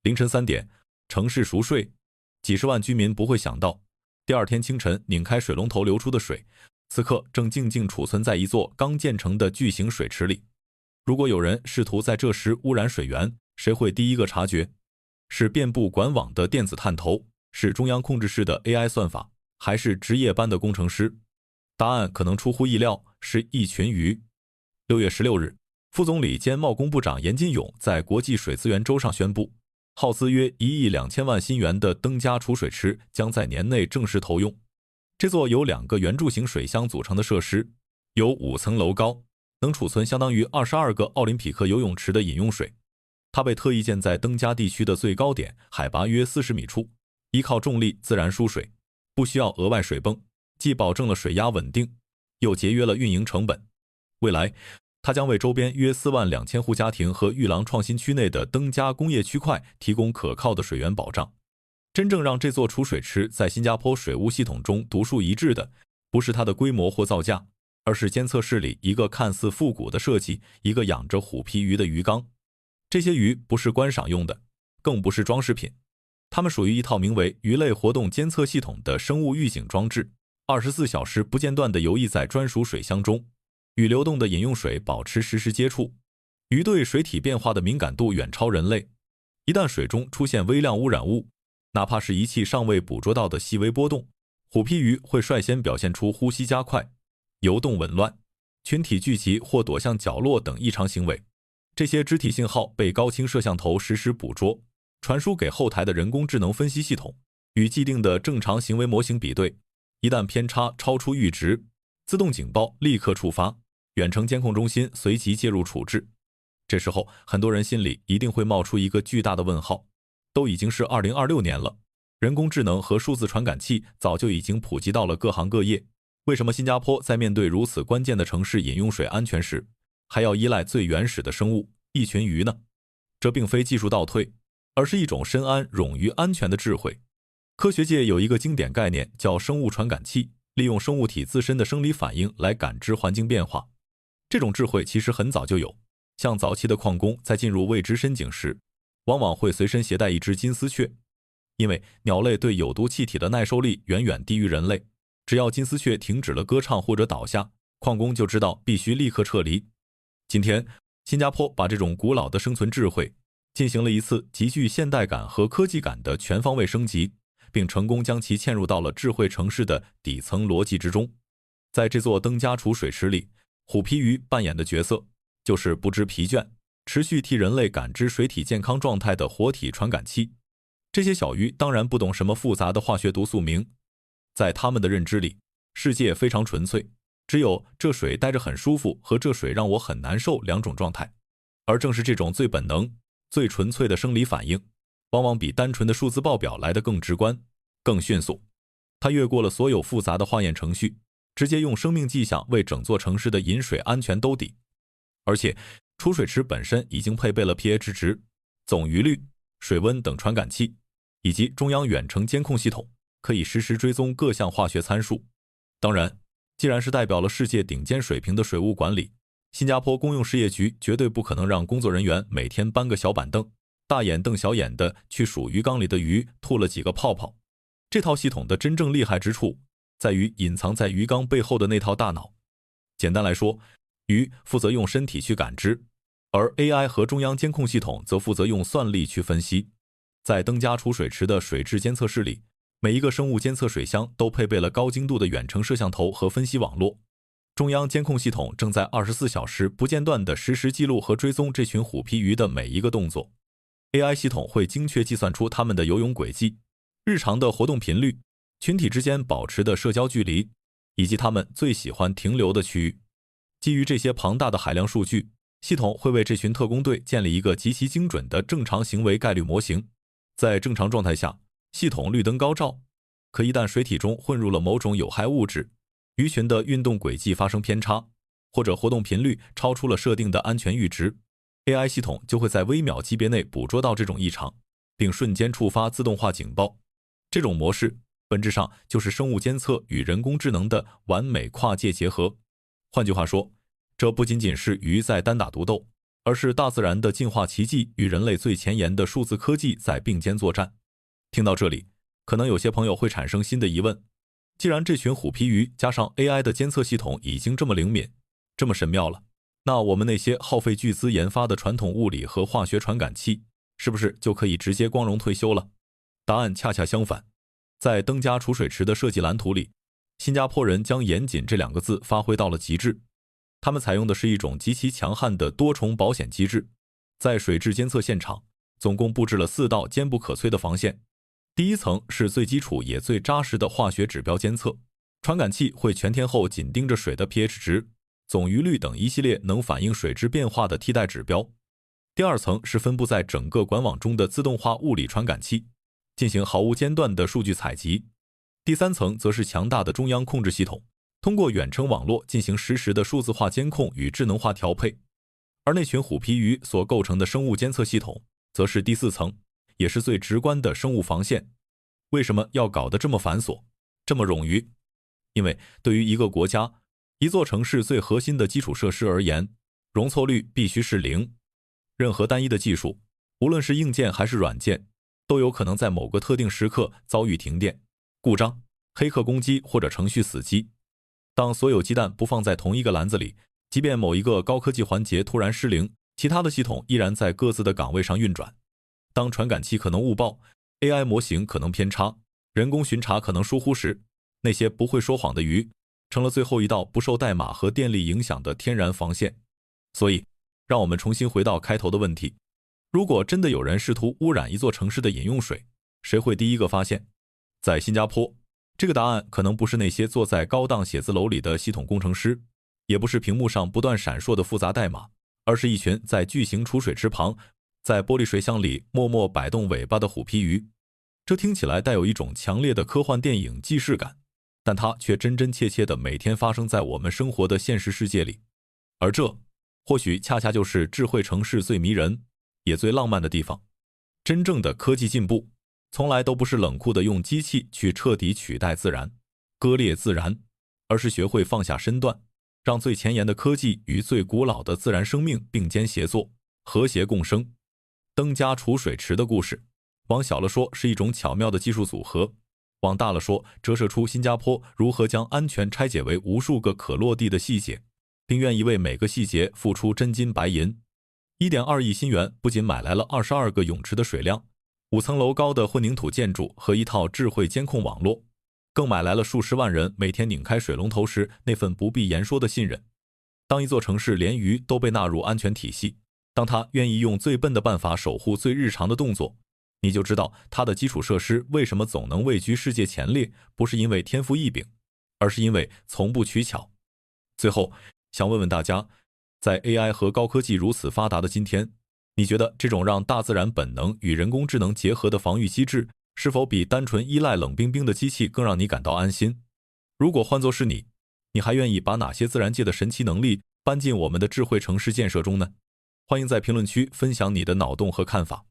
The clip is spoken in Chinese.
凌晨3点，城市熟睡，几十万居民不会想到，第二天清晨拧开水龙头流出的水，此刻正静静储存在一座刚建成的巨型水池里。如果有人试图在这时污染水源，谁会第一个察觉？是遍布管网的电子探头，是中央控制室的 AI 算法，还是值夜班的工程师？答案可能出乎意料，是一群鱼。6月16日，副总理兼贸工部长严金勇在国际水资源周上宣布，耗资约1亿2千万新元的登嘉储水池将在年内正式投用。这座由2个圆柱形水箱组成的设施，有5层楼高，能储存相当于22个奥林匹克游泳池的饮用水。它被特意建在登嘉地区的最高点，海拔约40米处，依靠重力自然输水，不需要额外水泵，既保证了水压稳定，又节约了运营成本。未来，它将为周边约4万2千户家庭和玉郎创新区内的登嘉工业区块提供可靠的水源保障。真正让这座储水池在新加坡水务系统中独树一帜的，不是它的规模或造价，而是监测室里一个看似复古的设计，一个养着虎皮鱼的鱼缸。这些鱼不是观赏用的，更不是装饰品，它们属于一套名为鱼类活动监测系统的生物预警装置，24小时不间断地游弋在专属水箱中，与流动的饮用水保持实时接触。鱼对水体变化的敏感度远超人类，一旦水中出现微量污染物，哪怕是仪器尚未捕捉到的细微波动，虎皮鱼会率先表现出呼吸加快、游动紊乱、群体聚集或躲向角落等异常行为。这些肢体信号被高清摄像头实时捕捉，传输给后台的人工智能分析系统，与既定的正常行为模型比对，一旦偏差超出阈值，自动警报立刻触发，远程监控中心随即介入处置。这时候，很多人心里一定会冒出一个巨大的问号，都已经是2026年了，人工智能和数字传感器早就已经普及到了各行各业，为什么新加坡在面对如此关键的城市饮用水安全时，还要依赖最原始的生物，一群鱼呢？这并非技术倒退，而是一种深谙冗余安全的智慧。科学界有一个经典概念叫生物传感器，利用生物体自身的生理反应来感知环境变化。这种智慧其实很早就有，像早期的矿工在进入未知深井时，往往会随身携带一只金丝雀，因为鸟类对有毒气体的耐受力远远低于人类，只要金丝雀停止了歌唱或者倒下，矿工就知道必须立刻撤离。今天，新加坡把这种古老的生存智慧进行了一次极具现代感和科技感的全方位升级，并成功将其嵌入到了智慧城市的底层逻辑之中。在这座登嘉储水池里，虎皮鱼扮演的角色就是不知疲倦，持续替人类感知水体健康状态的活体传感器。这些小鱼当然不懂什么复杂的化学毒素名，在他们的认知里，世界非常纯粹，只有这水待着很舒服和这水让我很难受2种状态。而正是这种最本能、最纯粹的生理反应，往往比单纯的数字报表来得更直观、更迅速。它越过了所有复杂的化验程序，直接用生命迹象为整座城市的饮水安全兜底。而且，储水池本身已经配备了 pH 值、总余率、水温等传感器，以及中央远程监控系统，可以实时追踪各项化学参数。当然，既然是代表了世界顶尖水平的水务管理，新加坡公用事业局绝对不可能让工作人员每天搬个小板凳，大眼瞪小眼的去数鱼缸里的鱼吐了几个泡泡。这套系统的真正厉害之处，在于隐藏在鱼缸背后的那套大脑。简单来说，鱼负责用身体去感知，而 AI 和中央监控系统则负责用算力去分析。在登嘉储水池的水质监测室里，每一个生物监测水箱都配备了高精度的远程摄像头和分析网络。中央监控系统正在24小时不间断地实时记录和追踪这群虎皮鱼的每一个动作。AI 系统会精确计算出它们的游泳轨迹、日常的活动频率、群体之间保持的社交距离，以及它们最喜欢停留的区域。基于这些庞大的海量数据，系统会为这群特工队建立一个极其精准的正常行为概率模型。在正常状态下，系统绿灯高照，可一旦水体中混入了某种有害物质，鱼群的运动轨迹发生偏差，或者活动频率超出了设定的安全阈值， AI 系统就会在微秒级别内捕捉到这种异常，并瞬间触发自动化警报。这种模式本质上就是生物监测与人工智能的完美跨界结合。换句话说，这不仅仅是鱼在单打独斗，而是大自然的进化奇迹与人类最前沿的数字科技在并肩作战。听到这里，可能有些朋友会产生新的疑问，既然这群虎皮鱼加上 AI 的监测系统已经这么灵敏，这么神妙了，那我们那些耗费巨资研发的传统物理和化学传感器，是不是就可以直接光荣退休了？答案恰恰相反。在登嘉储水池的设计蓝图里，新加坡人将严谨这2个字发挥到了极致。他们采用的是一种极其强悍的多重保险机制，在水质监测现场，总共布置了4道坚不可摧的防线。第一层是最基础也最扎实的化学指标监测，传感器会全天候紧盯着水的 pH 值、总余率等一系列能反映水质变化的替代指标。第二层是分布在整个管网中的自动化物理传感器，进行毫无间断的数据采集。第三层则是强大的中央控制系统，通过远程网络进行实时的数字化监控与智能化调配。而那群虎皮鱼所构成的生物监测系统，则是第4层，也是最直观的生物防线。为什么要搞得这么繁琐，这么冗余？因为对于一个国家、一座城市最核心的基础设施而言，容错率必须是0。任何单一的技术，无论是硬件还是软件，都有可能在某个特定时刻遭遇停电、故障、黑客攻击或者程序死机。当所有鸡蛋不放在同一个篮子里，即便某一个高科技环节突然失灵，其他的系统依然在各自的岗位上运转。当传感器可能误报， AI 模型可能偏差，人工巡查可能疏忽时，那些不会说谎的鱼成了最后一道不受代码和电力影响的天然防线。所以让我们重新回到开头的问题，如果真的有人试图污染一座城市的饮用水，谁会第一个发现？在新加坡，这个答案可能不是那些坐在高档写字楼里的系统工程师，也不是屏幕上不断闪烁的复杂代码，而是一群在巨型储水池旁，在玻璃水箱里默默摆动尾巴的虎皮鱼。这听起来带有一种强烈的科幻电影既视感，但它却真真切切地每天发生在我们生活的现实世界里。而这或许恰恰就是智慧城市最迷人也最浪漫的地方。真正的科技进步从来都不是冷酷地用机器去彻底取代自然、割裂自然，而是学会放下身段，让最前沿的科技与最古老的自然生命并肩协作，和谐共生。登嘉储水池的故事，往小了说是一种巧妙的技术组合，往大了说折射出新加坡如何将安全拆解为无数个可落地的细节，并愿意为每个细节付出真金白银。1.2亿新元不仅买来了22个泳池的水量、5层楼高的混凝土建筑和一套智慧监控网络，更买来了数十万人每天拧开水龙头时那份不必言说的信任。当一座城市连鱼都被纳入安全体系，当他愿意用最笨的办法守护最日常的动作，你就知道他的基础设施为什么总能位居世界前列，不是因为天赋异禀，而是因为从不取巧。最后，想问问大家，在 AI 和高科技如此发达的今天，你觉得这种让大自然本能与人工智能结合的防御机制，是否比单纯依赖冷冰冰的机器更让你感到安心？如果换作是你，你还愿意把哪些自然界的神奇能力搬进我们的智慧城市建设中呢？欢迎在评论区分享你的脑洞和看法。